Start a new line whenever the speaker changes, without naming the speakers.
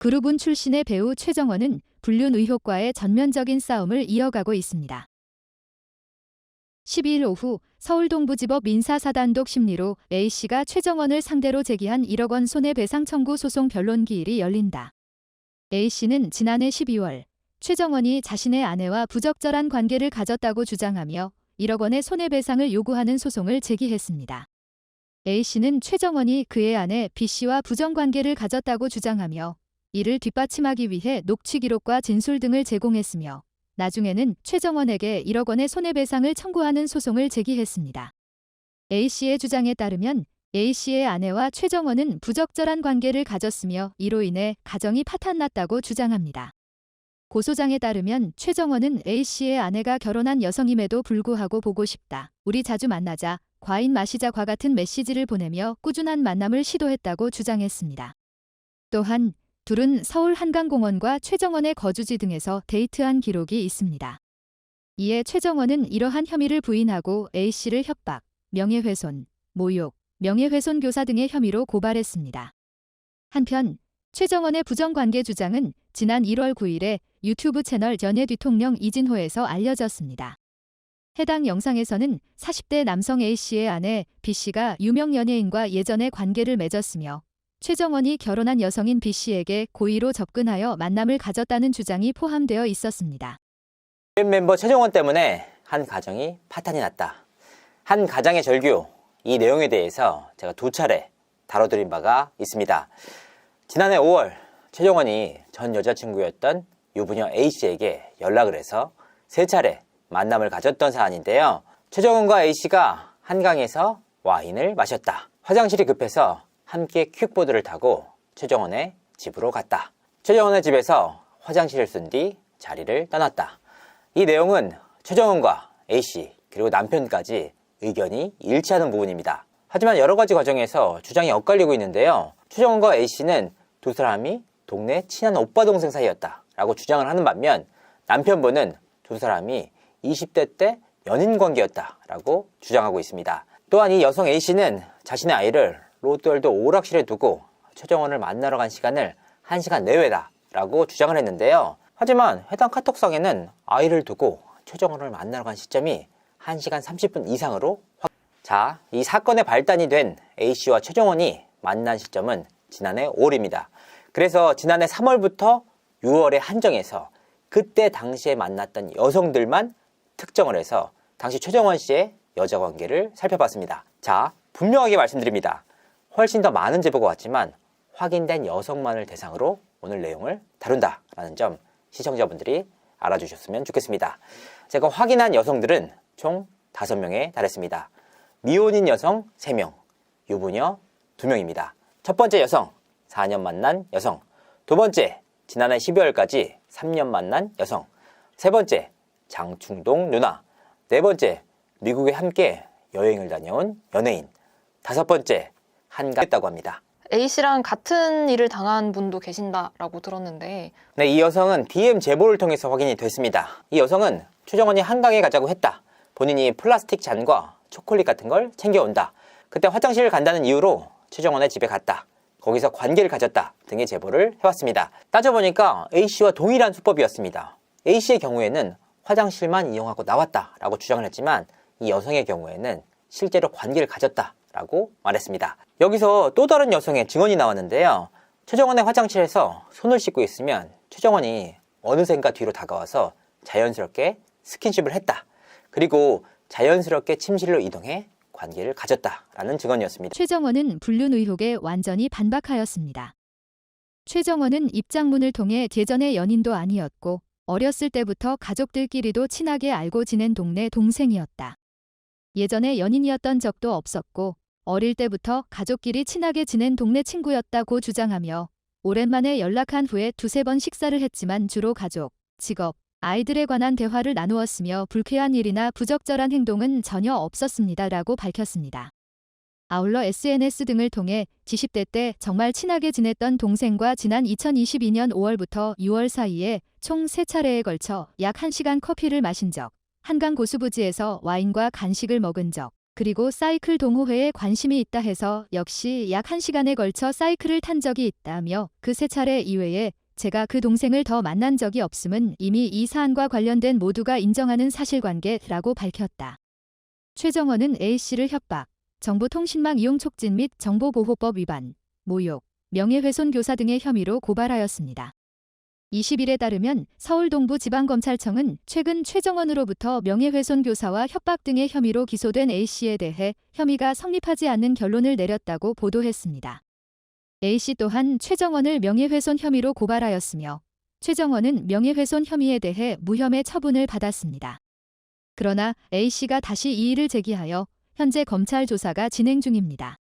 그룹은 출신의 배우 최정원은 불륜 의혹과의 전면적인 싸움을 이어가고 있습니다. 12일 오후 서울 동부지법 민사사단독 심리로 A씨가 최정원을 상대로 제기한 1억 원 손해배상 청구 소송 변론 기일이 열린다. A씨는 지난해 12월 최정원이 자신의 아내와 부적절한 관계를 가졌다고 주장하며 1억 원의 손해배상을 요구하는 소송을 제기했습니다. A씨는 최정원이 그의 아내 B씨와 부정관계를 가졌다고 주장하며 이를 뒷받침하기 위해 녹취 기록과 진술 등을 제공했으며 나중에는 최정원에게 1억 원의 손해배상을 청구하는 소송을 제기했습니다. A씨의 주장에 따르면 A씨의 아내와 최정원은 부적절한 관계를 가졌으며 이로 인해 가정이 파탄났다고 주장합니다. 고소장에 따르면 최정원은 A씨의 아내가 결혼한 여성임에도 불구하고 보고 싶다, 우리 자주 만나자, 과인 마시자과 같은 메시지를 보내며 꾸준한 만남을 시도했다고 주장했습니다. 또한 둘은 서울 한강공원과 최정원의 거주지 등에서 데이트한 기록이 있습니다. 이에 최정원은 이러한 혐의를 부인하고 A씨를 협박, 명예훼손, 모욕, 명예훼손 교사 등의 혐의로 고발했습니다. 한편 최정원의 부정관계 주장은 지난 1월 9일에 유튜브 채널 연예뒤통령 이진호에서 알려졌습니다. 해당 영상에서는 40대 남성 A씨의 아내 B씨가 유명 연예인과 예전에 관계를 맺었으며 최정원이 결혼한 여성인 B씨에게 고의로 접근하여 만남을 가졌다는 주장이 포함되어 있었습니다.
멤버 최정원 때문에 한 가정이 파탄이 났다. 한 가장의 절규, 이 내용에 대해서 제가 2차례 다뤄드린 바가 있습니다. 지난해 5월 최정원이 전 여자친구였던 유부녀 A씨에게 연락을 해서 3차례 만남을 가졌던 사안인데요. 최정원과 A씨가 한강에서 와인을 마셨다. 화장실이 급해서 함께 퀵보드를 타고 최정원의 집으로 갔다. 최정원의 집에서 화장실을 쓴 뒤 자리를 떠났다. 이 내용은 최정원과 A씨 그리고 남편까지 의견이 일치하는 부분입니다. 하지만 여러 가지 과정에서 주장이 엇갈리고 있는데요. 최정원과 A씨는 두 사람이 동네 친한 오빠 동생 사이였다 라고 주장을 하는 반면 남편분은 두 사람이 20대 때 연인 관계였다 라고 주장하고 있습니다. 또한 이 여성 A씨는 자신의 아이를 롯데월드 오락실에 두고 최정원을 만나러 간 시간을 1시간 내외다 라고 주장을 했는데요. 하지만 해당 카톡상에는 아이를 두고 최정원을 만나러 간 시점이 1시간 30분 이상으로 자, 이 사건의 발단이 된 A씨와 최정원이 만난 시점은 지난해 5월입니다. 그래서 지난해 3월부터 6월에 한정해서 그때 당시에 만났던 여성들만 특정을 해서 당시 최정원 씨의 여자 관계를 살펴봤습니다. 자, 분명하게 말씀드립니다. 훨씬 더 많은 제보가 왔지만 확인된 여성만을 대상으로 오늘 내용을 다룬다라는 점 시청자분들이 알아주셨으면 좋겠습니다. 제가 확인한 여성들은 총 5명에 달했습니다. 미혼인 여성 3명, 유부녀 2명입니다. 첫 번째 여성, 4년 만난 여성. 두 번째, 지난해 12월까지 3년 만난 여성. 세 번째, 장충동 누나. 네 번째, 미국에 함께 여행을 다녀온 연예인. 다섯 번째, 한가했다고 합니다.
A씨랑 같은 일을 당한 분도 계신다라고 들었는데
네, 이 여성은 DM 제보를 통해서 확인이 됐습니다. 이 여성은 최정원이 한강에 가자고 했다. 본인이 플라스틱 잔과 초콜릿 같은 걸 챙겨온다. 그때 화장실을 간다는 이유로 최정원의 집에 갔다. 거기서 관계를 가졌다 등의 제보를 해왔습니다. 따져보니까 A씨와 동일한 수법이었습니다. A씨의 경우에는 화장실만 이용하고 나왔다 라고 주장을 했지만 이 여성의 경우에는 실제로 관계를 가졌다 라고 말했습니다. 여기서 또 다른 여성의 증언이 나왔는데요. 최정원의 화장실에서 손을 씻고 있으면 최정원이 어느샌가 뒤로 다가와서 자연스럽게 스킨십을 했다. 그리고 자연스럽게 침실로 이동해 관계를 가졌다라는 증언이었습니다.
최정원은 불륜 의혹에 완전히 반박하였습니다. 최정원은 입장문을 통해 예전의 연인도 아니었고 어렸을 때부터 가족들끼리도 친하게 알고 지낸 동네 동생이었다. 예전에 연인이었던 적도 없었고 어릴 때부터 가족끼리 친하게 지낸 동네 친구였다고 주장하며 오랜만에 연락한 후에 2-3번 식사를 했지만 주로 가족, 직업, 아이들에 관한 대화를 나누었으며 불쾌한 일이나 부적절한 행동은 전혀 없었습니다라고 밝혔습니다. 아울러 SNS 등을 통해 20대 때 정말 친하게 지냈던 동생과 지난 2022년 5월부터 6월 사이에 총 3차례에 걸쳐 약 1시간 커피를 마신 적, 한강 고수부지에서 와인과 간식을 먹은 적, 그리고 사이클 동호회에 관심이 있다 해서 역시 약 1시간에 걸쳐 사이클을 탄 적이 있다며 그 3차례 이외에 제가 그 동생을 더 만난 적이 없음은 이미 이 사안과 관련된 모두가 인정하는 사실관계라고 밝혔다. 최정원은 A씨를 협박, 정보통신망 이용 촉진 및 정보보호법 위반, 모욕, 명예훼손 교사 등의 혐의로 고발하였습니다. 20일에 따르면 서울동부지방검찰청은 최근 최정원으로부터 명예훼손 교사와 협박 등의 혐의로 기소된 A씨에 대해 혐의가 성립하지 않는 결론을 내렸다고 보도했습니다. A씨 또한 최정원을 명예훼손 혐의로 고발하였으며 최정원은 명예훼손 혐의에 대해 무혐의 처분을 받았습니다. 그러나 A씨가 다시 이의를 제기하여 현재 검찰 조사가 진행 중입니다.